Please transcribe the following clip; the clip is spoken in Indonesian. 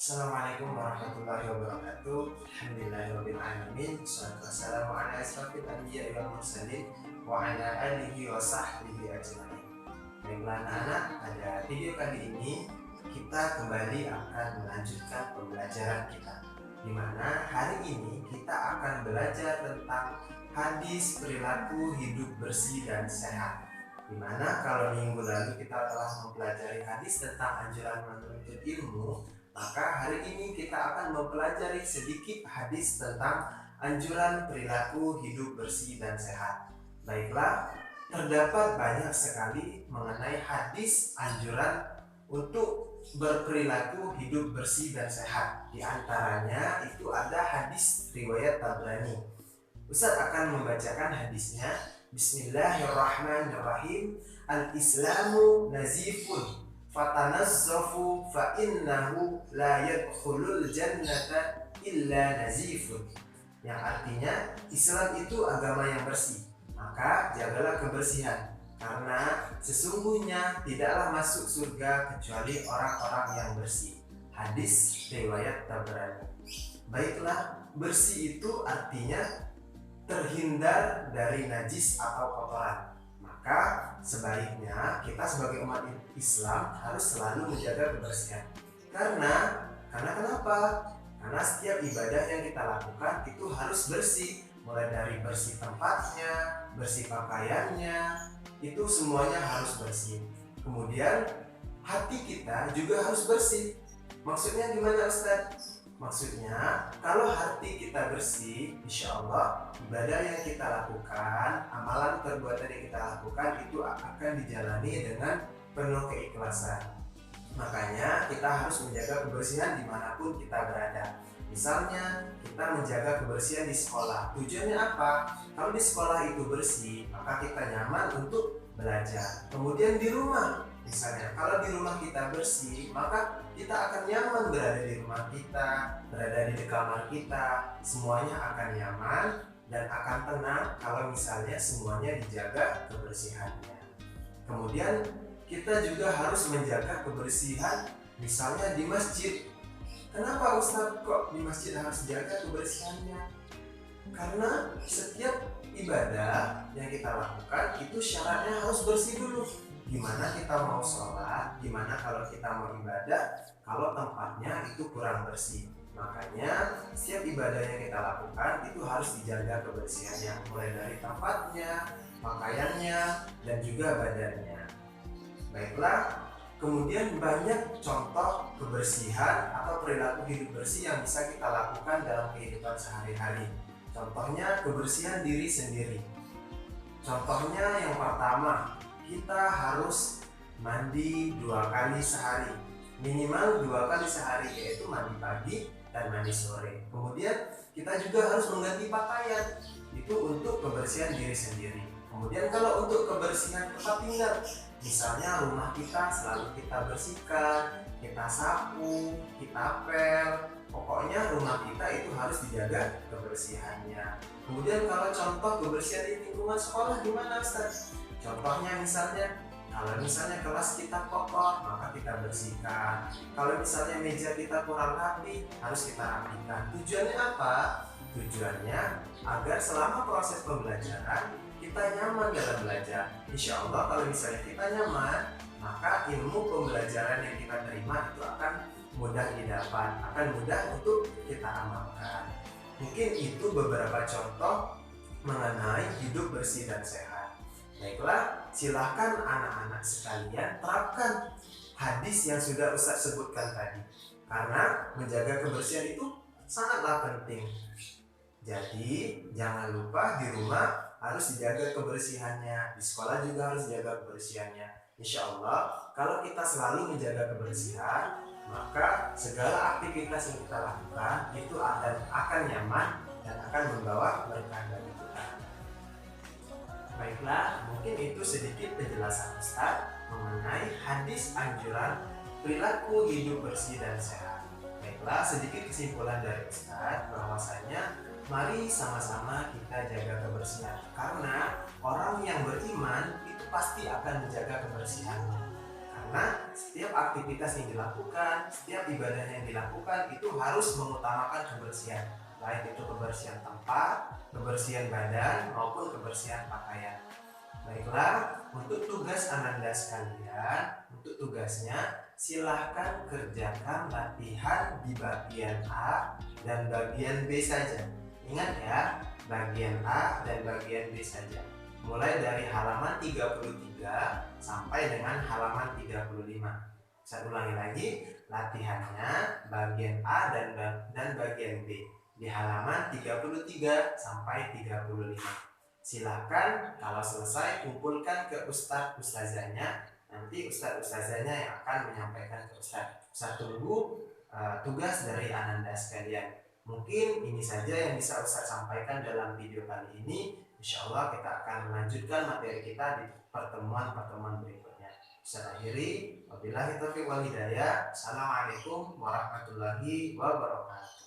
Assalamualaikum warahmatullahi wabarakatuh. Alhamdulillahirabbil alamin. Wassalatu wassalamu ala asyrofil anbiya'i wal mursalin wa ala alihi wa sahbihi ajmain. Baiklah anak-anak, pada video kali ini kita kembali akan melanjutkan pembelajaran kita, di mana hari ini kita akan belajar tentang hadis perilaku hidup bersih dan sehat. Di mana kalau minggu lalu kita telah mempelajari hadis tentang anjuran menuntut ilmu, maka hari ini kita akan mempelajari sedikit hadis tentang anjuran perilaku hidup bersih dan sehat. Baiklah, terdapat banyak sekali mengenai hadis anjuran untuk berperilaku hidup bersih dan sehat. Di antaranya itu ada hadis riwayat Tabrani. Ustaz akan membacakan hadisnya. Bismillahirrahmanirrahim. Al-Islamu nazifun fatanazzafu fa innahu la yadkhulul jannata illa nazifun. Yang artinya Islam itu agama yang bersih, maka jagalah kebersihan, karena sesungguhnya tidaklah masuk surga kecuali orang-orang yang bersih. Hadis riwayat Tabrani. Baiklah, bersih itu artinya terhindar dari najis atau kotoran. Maka sebaiknya kita sebagai umat Islam harus selalu menjaga kebersihan. Karena kenapa? Karena setiap ibadah yang kita lakukan itu harus bersih. Mulai dari bersih tempatnya, bersih pakaiannya, itu semuanya harus bersih. Kemudian hati kita juga harus bersih. Maksudnya gimana Ustaz? Maksudnya, kalau hati kita bersih, insya Allah ibadah yang kita lakukan, amalan perbuatan yang kita lakukan itu akan dijalani dengan penuh keikhlasan. Makanya kita harus menjaga kebersihan dimanapun kita berada. Misalnya kita menjaga kebersihan di sekolah. Tujuannya apa? Kalau di sekolah itu bersih, maka kita nyaman untuk belajar. Kemudian di rumah, misalnya kalau di rumah kita bersih, maka kita akan nyaman berada di rumah kita, berada di kamar kita, semuanya akan nyaman dan akan tenang kalau misalnya semuanya dijaga kebersihannya. Kemudian kita juga harus menjaga kebersihan misalnya di masjid. Kenapa Ustadz kok di masjid harus jaga kebersihannya? Karena setiap ibadah yang kita lakukan itu syaratnya harus bersih dulu. Gimana kita mau sholat, gimana kalau kita mau ibadah, kalau tempatnya itu kurang bersih. Makanya setiap ibadah yang kita lakukan itu harus dijaga kebersihannya, mulai dari tempatnya, pakaiannya, dan juga badannya. Baiklah, kemudian banyak contoh kebersihan atau perilaku hidup bersih yang bisa kita lakukan dalam kehidupan sehari-hari. Contohnya kebersihan diri sendiri. Contohnya yang pertama, kita harus mandi 2 kali sehari, minimal 2 kali sehari, yaitu mandi pagi dan mandi sore. Kemudian kita juga harus mengganti pakaian, itu untuk kebersihan diri sendiri. Kemudian kalau untuk kebersihan tempat tinggal, misalnya rumah kita selalu kita bersihkan, kita sapu, kita pel, pokoknya rumah kita itu harus dijaga kebersihannya. Kemudian kalau contoh kebersihan di lingkungan sekolah gimana Ustaz? Contohnya kalau misalnya kelas kita kotor, maka kita bersihkan. Kalau misalnya meja kita kurang rapi, harus kita rapikan. Tujuannya apa? Tujuannya agar selama proses pembelajaran kita nyaman dalam belajar. Insya Allah kalau misalnya kita nyaman, maka ilmu pembelajaran yang kita terima itu akan mudah didapat, akan mudah untuk kita amalkan. Mungkin itu beberapa contoh mengenai hidup bersih dan sehat. Baiklah, silakan anak-anak sekalian terapkan hadis yang sudah Ustaz sebutkan tadi. Karena menjaga kebersihan itu sangatlah penting. Jadi, jangan lupa di rumah harus dijaga kebersihannya, di sekolah juga harus dijaga kebersihannya. Insya Allah, kalau kita selalu menjaga kebersihan, maka segala aktivitas yang kita lakukan itu akan nyaman dan akan membawa berkah bagi kita. Baiklah, mungkin itu sedikit penjelasan Ustaz mengenai hadis anjuran perilaku hidup bersih dan sehat. Baiklah, sedikit kesimpulan dari Ustaz bahwasanya mari sama-sama kita jaga kebersihan, karena orang yang beriman itu pasti akan menjaga kebersihannya. Karena setiap aktivitas yang dilakukan, setiap ibadah yang dilakukan itu harus mengutamakan kebersihan, baik itu kebersihan tempat, kebersihan badan maupun kebersihan pakaian. Baiklah, untuk tugas Ananda sekalian, untuk tugasnya silahkan kerjakan latihan di bagian A dan bagian B saja. Ingat ya, bagian A dan bagian B saja. Mulai dari halaman 33 sampai dengan halaman 35. Saya ulangi lagi, latihannya bagian A dan bagian B di halaman 33 sampai 35. Silahkan kalau selesai kumpulkan ke Ustadz Ustazahnya. Nanti Ustadz Ustazahnya yang akan menyampaikan ke Ustadz. Ustadz tunggu tugas dari Ananda sekalian. Mungkin ini saja yang bisa Ustadz sampaikan dalam video kali ini. Insya Allah kita akan melanjutkan materi kita di pertemuan-pertemuan berikutnya. Ustadz akhiri, wabillahi taufiq wal hidayah. Assalamualaikum warahmatullahi wabarakatuh.